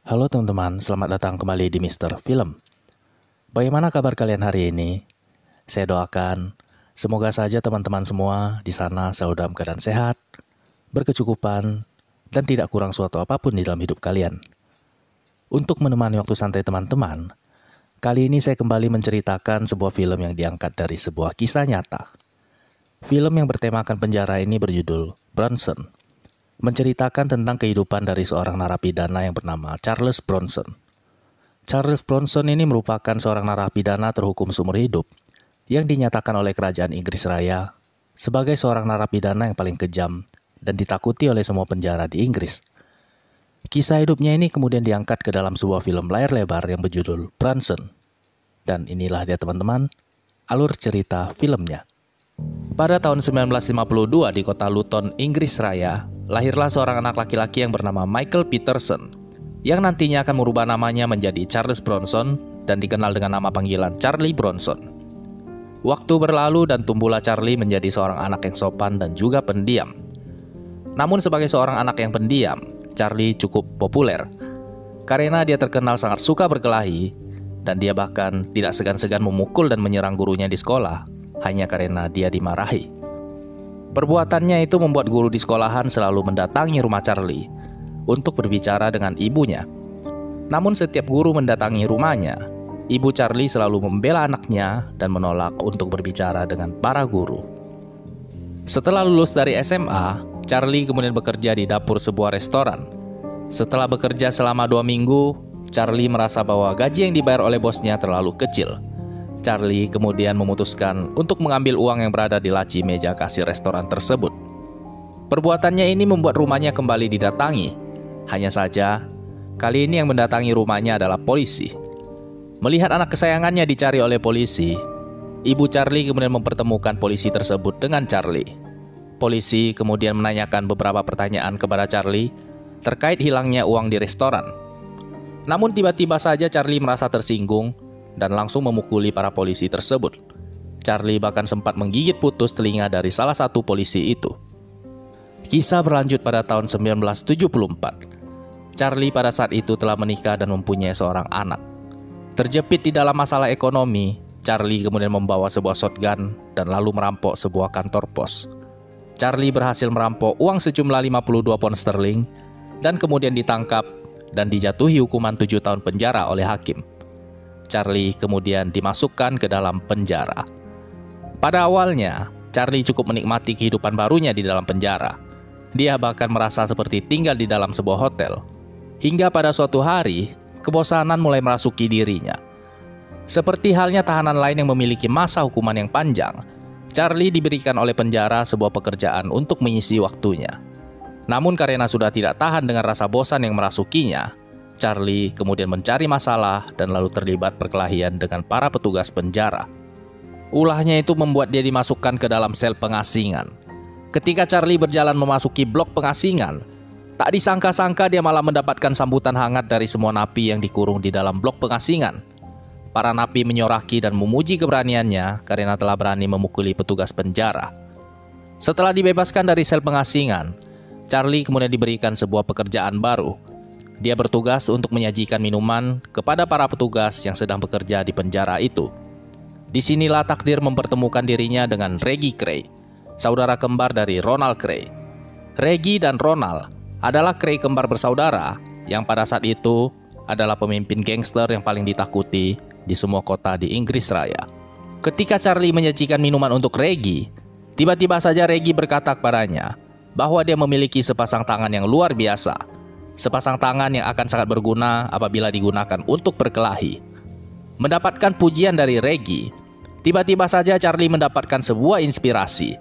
Halo teman-teman, selamat datang kembali di Mister Film. Bagaimana kabar kalian hari ini? Saya doakan semoga saja teman-teman semua di sana selalu dalam keadaan sehat, berkecukupan, dan tidak kurang suatu apapun di dalam hidup kalian. Untuk menemani waktu santai teman-teman, kali ini saya kembali menceritakan sebuah film yang diangkat dari sebuah kisah nyata. Film yang bertemakan penjara ini berjudul Bronson, menceritakan tentang kehidupan dari seorang narapidana yang bernama Charles Bronson. Charles Bronson ini merupakan seorang narapidana terhukum seumur hidup yang dinyatakan oleh kerajaan Inggris Raya sebagai seorang narapidana yang paling kejam dan ditakuti oleh semua penjara di Inggris. Kisah hidupnya ini kemudian diangkat ke dalam sebuah film layar lebar yang berjudul Bronson. Dan inilah dia teman-teman, alur cerita filmnya. Pada tahun 1952 di kota Luton, Inggris Raya, lahirlah seorang anak laki-laki yang bernama Michael Peterson, yang nantinya akan merubah namanya menjadi Charles Bronson dan dikenal dengan nama panggilan Charlie Bronson. Waktu berlalu dan tumbuhlah Charlie menjadi seorang anak yang sopan dan juga pendiam. Namun sebagai seorang anak yang pendiam, Charlie cukup populer karena dia terkenal sangat suka berkelahi dan dia bahkan tidak segan-segan memukul dan menyerang gurunya di sekolah hanya karena dia dimarahi. Perbuatannya itu membuat guru di sekolahan selalu mendatangi rumah Charlie untuk berbicara dengan ibunya. Namun setiap guru mendatangi rumahnya, ibu Charlie selalu membela anaknya dan menolak untuk berbicara dengan para guru. Setelah lulus dari SMA, Charlie kemudian bekerja di dapur sebuah restoran. Setelah bekerja selama 2 minggu, Charlie merasa bahwa gaji yang dibayar oleh bosnya terlalu kecil. Charlie kemudian memutuskan untuk mengambil uang yang berada di laci meja kasir restoran tersebut. Perbuatannya ini membuat rumahnya kembali didatangi. Hanya saja, kali ini yang mendatangi rumahnya adalah polisi. Melihat anak kesayangannya dicari oleh polisi, ibu Charlie kemudian mempertemukan polisi tersebut dengan Charlie. Polisi kemudian menanyakan beberapa pertanyaan kepada Charlie terkait hilangnya uang di restoran. Namun tiba-tiba saja Charlie merasa tersinggung dan langsung memukuli para polisi tersebut. Charlie bahkan sempat menggigit putus telinga dari salah satu polisi itu. Kisah berlanjut pada tahun 1974. Charlie pada saat itu telah menikah dan mempunyai seorang anak. Terjepit di dalam masalah ekonomi, Charlie kemudian membawa sebuah shotgun dan lalu merampok sebuah kantor pos. Charlie berhasil merampok uang sejumlah 52 pound sterling dan kemudian ditangkap dan dijatuhi hukuman 7 tahun penjara oleh hakim. Charlie kemudian dimasukkan ke dalam penjara. Pada awalnya, Charlie cukup menikmati kehidupan barunya di dalam penjara. Dia bahkan merasa seperti tinggal di dalam sebuah hotel. Hingga pada suatu hari, kebosanan mulai merasuki dirinya. Seperti halnya tahanan lain yang memiliki masa hukuman yang panjang, Charlie diberikan oleh penjara sebuah pekerjaan untuk mengisi waktunya. Namun karena sudah tidak tahan dengan rasa bosan yang merasukinya, Charlie kemudian mencari masalah dan lalu terlibat perkelahian dengan para petugas penjara. Ulahnya itu membuat dia dimasukkan ke dalam sel pengasingan. Ketika Charlie berjalan memasuki blok pengasingan, tak disangka-sangka dia malah mendapatkan sambutan hangat dari semua napi yang dikurung di dalam blok pengasingan. Para napi menyoraki dan memuji keberaniannya karena telah berani memukuli petugas penjara. Setelah dibebaskan dari sel pengasingan, Charlie kemudian diberikan sebuah pekerjaan baru. Dia bertugas untuk menyajikan minuman kepada para petugas yang sedang bekerja di penjara itu. Disinilah takdir mempertemukan dirinya dengan Reggie Kray, saudara kembar dari Ronald Kray. Reggie dan Ronald adalah Kray kembar bersaudara yang pada saat itu adalah pemimpin gangster yang paling ditakuti di semua kota di Inggris Raya. Ketika Charlie menyajikan minuman untuk Reggie, tiba-tiba saja Reggie berkata kepadanya bahwa dia memiliki sepasang tangan yang luar biasa. Sepasang tangan yang akan sangat berguna apabila digunakan untuk berkelahi. Mendapatkan pujian dari Reggie, tiba-tiba saja Charlie mendapatkan sebuah inspirasi.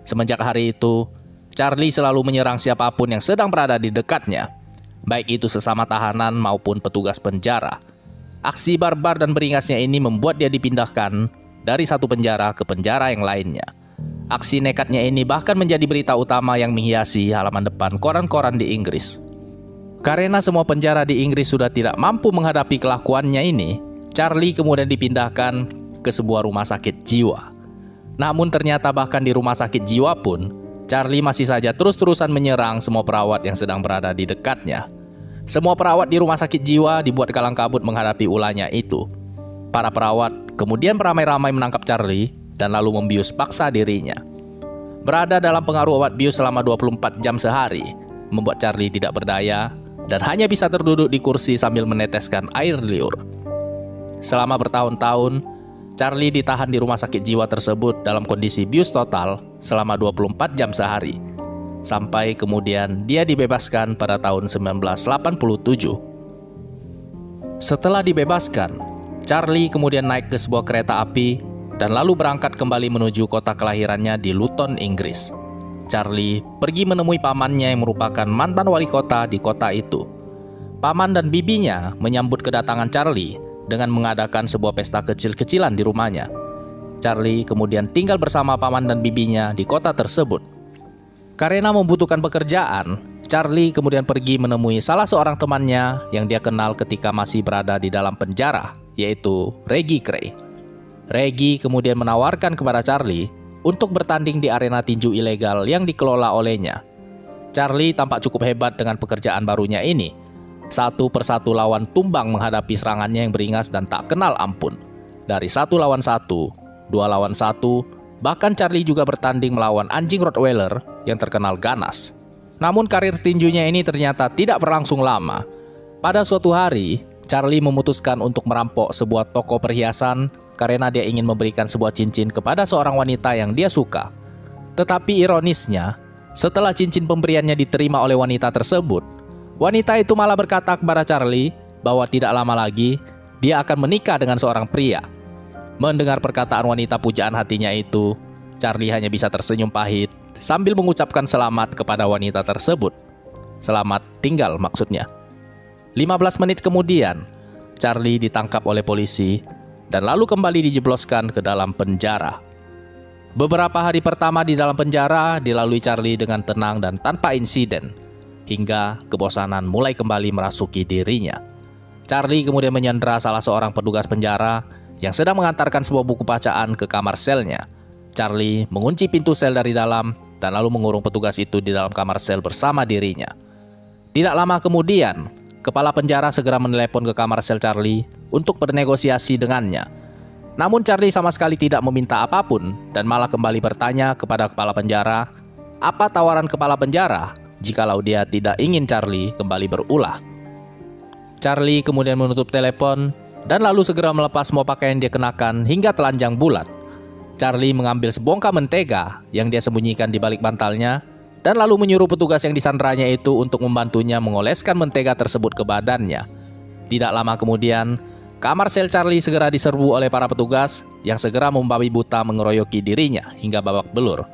Semenjak hari itu, Charlie selalu menyerang siapapun yang sedang berada di dekatnya, baik itu sesama tahanan maupun petugas penjara. Aksi barbar dan beringasnya ini membuat dia dipindahkan dari satu penjara ke penjara yang lainnya. Aksi nekatnya ini bahkan menjadi berita utama yang menghiasi halaman depan koran-koran di Inggris. Karena semua penjara di Inggris sudah tidak mampu menghadapi kelakuannya ini, Charlie kemudian dipindahkan ke sebuah rumah sakit jiwa. Namun ternyata bahkan di rumah sakit jiwa pun, Charlie masih saja terus-terusan menyerang semua perawat yang sedang berada di dekatnya. Semua perawat di rumah sakit jiwa dibuat kalang kabut menghadapi ulahnya itu. Para perawat kemudian beramai-ramai menangkap Charlie dan lalu membius paksa dirinya. Berada dalam pengaruh obat bius selama 24 jam sehari membuat Charlie tidak berdaya dan hanya bisa terduduk di kursi sambil meneteskan air liur. Selama bertahun-tahun, Charlie ditahan di rumah sakit jiwa tersebut dalam kondisi bius total selama 24 jam sehari. Sampai kemudian dia dibebaskan pada tahun 1987. Setelah dibebaskan, Charlie kemudian naik ke sebuah kereta api dan lalu berangkat kembali menuju kota kelahirannya di Luton, Inggris. Charlie pergi menemui pamannya yang merupakan mantan wali kota di kota itu. Paman dan bibinya menyambut kedatangan Charlie dengan mengadakan sebuah pesta kecil-kecilan di rumahnya. Charlie kemudian tinggal bersama paman dan bibinya di kota tersebut. Karena membutuhkan pekerjaan, Charlie kemudian pergi menemui salah seorang temannya yang dia kenal ketika masih berada di dalam penjara, yaitu Reggie Kray. Reggie kemudian menawarkan kepada Charlie untuk bertanding di arena tinju ilegal yang dikelola olehnya. Charlie tampak cukup hebat dengan pekerjaan barunya ini. Satu persatu lawan tumbang menghadapi serangannya yang beringas dan tak kenal ampun. Dari 1 lawan 1, 2 lawan 1, bahkan Charlie juga bertanding melawan anjing Rottweiler yang terkenal ganas. Namun karir tinjunya ini ternyata tidak berlangsung lama. Pada suatu hari, Charlie memutuskan untuk merampok sebuah toko perhiasan karena dia ingin memberikan sebuah cincin kepada seorang wanita yang dia suka. Tetapi ironisnya, setelah cincin pemberiannya diterima oleh wanita tersebut, wanita itu malah berkata kepada Charlie bahwa tidak lama lagi dia akan menikah dengan seorang pria. Mendengar perkataan wanita pujaan hatinya itu, Charlie hanya bisa tersenyum pahit sambil mengucapkan selamat kepada wanita tersebut. Selamat tinggal maksudnya. 15 menit kemudian, Charlie ditangkap oleh polisi dan lalu kembali dijebloskan ke dalam penjara. Beberapa hari pertama di dalam penjara dilalui Charlie dengan tenang dan tanpa insiden, hingga kebosanan mulai kembali merasuki dirinya. Charlie kemudian menyandera salah seorang petugas penjara yang sedang mengantarkan sebuah buku bacaan ke kamar selnya. Charlie mengunci pintu sel dari dalam dan lalu mengurung petugas itu di dalam kamar sel bersama dirinya. Tidak lama kemudian, kepala penjara segera menelepon ke kamar sel Charlie untuk bernegosiasi dengannya. Namun Charlie sama sekali tidak meminta apapun dan malah kembali bertanya kepada kepala penjara, apa tawaran kepala penjara jikalau dia tidak ingin Charlie kembali berulah. Charlie kemudian menutup telepon dan lalu segera melepas semua pakaian dia kenakan hingga telanjang bulat. Charlie mengambil sebongkah mentega yang dia sembunyikan di balik bantalnya dan lalu menyuruh petugas yang disandaranya itu untuk membantunya mengoleskan mentega tersebut ke badannya. Tidak lama kemudian, kamar sel Charlie segera diserbu oleh para petugas yang segera membabi buta mengeroyoki dirinya hingga babak belur.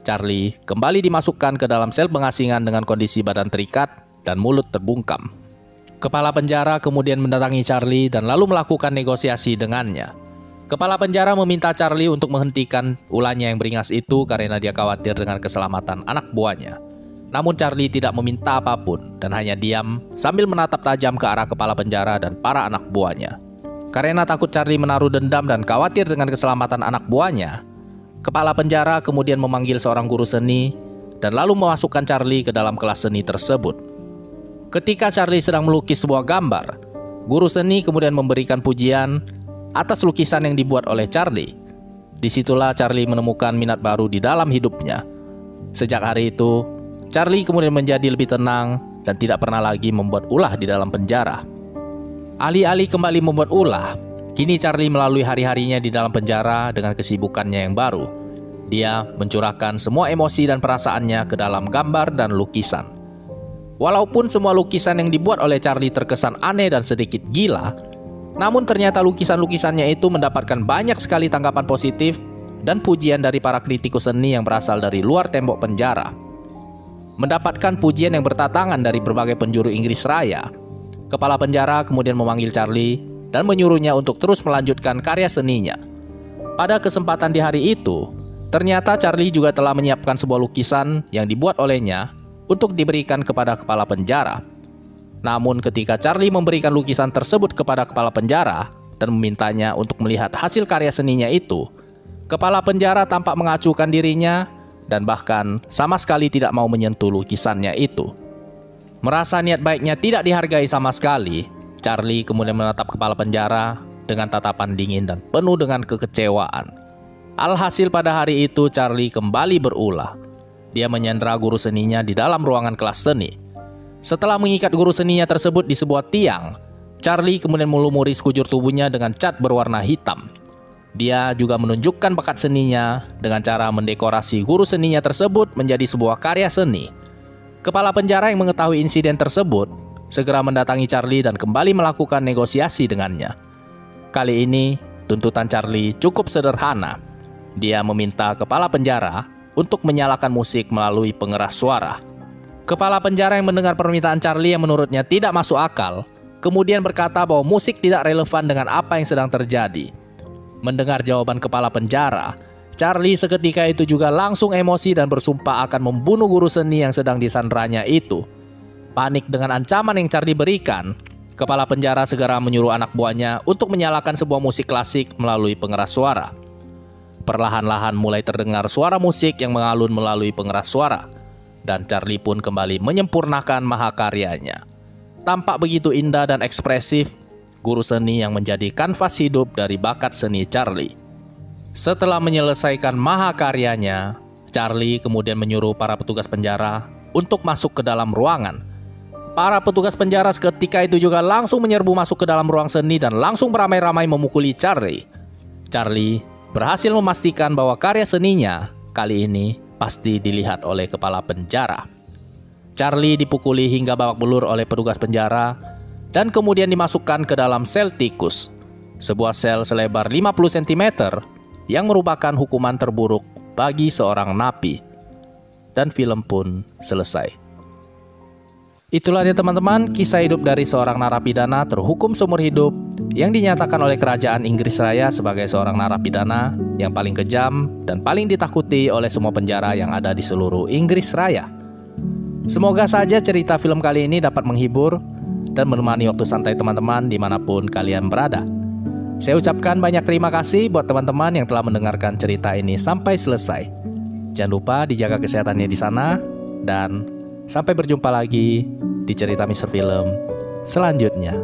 Charlie kembali dimasukkan ke dalam sel pengasingan dengan kondisi badan terikat dan mulut terbungkam. Kepala penjara kemudian mendatangi Charlie dan lalu melakukan negosiasi dengannya. Kepala penjara meminta Charlie untuk menghentikan ulahnya yang beringas itu karena dia khawatir dengan keselamatan anak buahnya. Namun Charlie tidak meminta apapun dan hanya diam sambil menatap tajam ke arah kepala penjara dan para anak buahnya. Karena takut Charlie menaruh dendam dan khawatir dengan keselamatan anak buahnya, kepala penjara kemudian memanggil seorang guru seni dan lalu memasukkan Charlie ke dalam kelas seni tersebut. Ketika Charlie sedang melukis sebuah gambar, guru seni kemudian memberikan pujian atas lukisan yang dibuat oleh Charlie. Disitulah Charlie menemukan minat baru di dalam hidupnya. Sejak hari itu, Charlie kemudian menjadi lebih tenang dan tidak pernah lagi membuat ulah di dalam penjara. Alih-alih kembali membuat ulah, kini Charlie melalui hari-harinya di dalam penjara dengan kesibukannya yang baru. Dia mencurahkan semua emosi dan perasaannya ke dalam gambar dan lukisan. Walaupun semua lukisan yang dibuat oleh Charlie terkesan aneh dan sedikit gila, namun ternyata lukisan-lukisannya itu mendapatkan banyak sekali tanggapan positif dan pujian dari para kritikus seni yang berasal dari luar tembok penjara. Mendapatkan pujian yang bertatangan dari berbagai penjuru Inggris Raya, kepala penjara kemudian memanggil Charlie dan menyuruhnya untuk terus melanjutkan karya seninya. Pada kesempatan di hari itu, ternyata Charlie juga telah menyiapkan sebuah lukisan yang dibuat olehnya untuk diberikan kepada kepala penjara. Namun ketika Charlie memberikan lukisan tersebut kepada kepala penjara dan memintanya untuk melihat hasil karya seninya itu, kepala penjara tampak mengacuhkan dirinya dan bahkan sama sekali tidak mau menyentuh lukisannya itu. Merasa niat baiknya tidak dihargai sama sekali, Charlie kemudian menatap kepala penjara dengan tatapan dingin dan penuh dengan kekecewaan. Alhasil pada hari itu Charlie kembali berulah. Dia menyandera guru seninya di dalam ruangan kelas seni. Setelah mengikat guru seninya tersebut di sebuah tiang, Charlie kemudian melumuri sekujur tubuhnya dengan cat berwarna hitam. Dia juga menunjukkan bakat seninya dengan cara mendekorasi guru seninya tersebut menjadi sebuah karya seni. Kepala penjara yang mengetahui insiden tersebut segera mendatangi Charlie dan kembali melakukan negosiasi dengannya. Kali ini, tuntutan Charlie cukup sederhana. Dia meminta kepala penjara untuk menyalakan musik melalui pengeras suara. Kepala penjara yang mendengar permintaan Charlie yang menurutnya tidak masuk akal, kemudian berkata bahwa musik tidak relevan dengan apa yang sedang terjadi. Mendengar jawaban kepala penjara, Charlie seketika itu juga langsung emosi dan bersumpah akan membunuh guru seni yang sedang disandranya itu. Panik dengan ancaman yang Charlie berikan, kepala penjara segera menyuruh anak buahnya untuk menyalakan sebuah musik klasik melalui pengeras suara. Perlahan-lahan mulai terdengar suara musik yang mengalun melalui pengeras suara, dan Charlie pun kembali menyempurnakan mahakaryanya. Tampak begitu indah dan ekspresif, guru seni yang menjadi kanvas hidup dari bakat seni Charlie. Setelah menyelesaikan mahakaryanya, Charlie kemudian menyuruh para petugas penjara untuk masuk ke dalam ruangan. Para petugas penjara seketika itu juga langsung menyerbu masuk ke dalam ruang seni dan langsung beramai-ramai memukuli Charlie. Charlie berhasil memastikan bahwa karya seninya kali ini pasti dilihat oleh kepala penjara. Charlie dipukuli hingga babak belur oleh petugas penjara dan kemudian dimasukkan ke dalam sel tikus, sebuah sel selebar 50 cm yang merupakan hukuman terburuk bagi seorang napi. Dan film pun selesai. Itulah dia teman-teman, kisah hidup dari seorang narapidana terhukum seumur hidup yang dinyatakan oleh kerajaan Inggris Raya sebagai seorang narapidana yang paling kejam dan paling ditakuti oleh semua penjara yang ada di seluruh Inggris Raya. Semoga saja cerita film kali ini dapat menghibur dan menemani waktu santai teman-teman dimanapun kalian berada. Saya ucapkan banyak terima kasih buat teman-teman yang telah mendengarkan cerita ini sampai selesai. Jangan lupa dijaga kesehatannya di sana, dan sampai berjumpa lagi di cerita Mr. Film selanjutnya.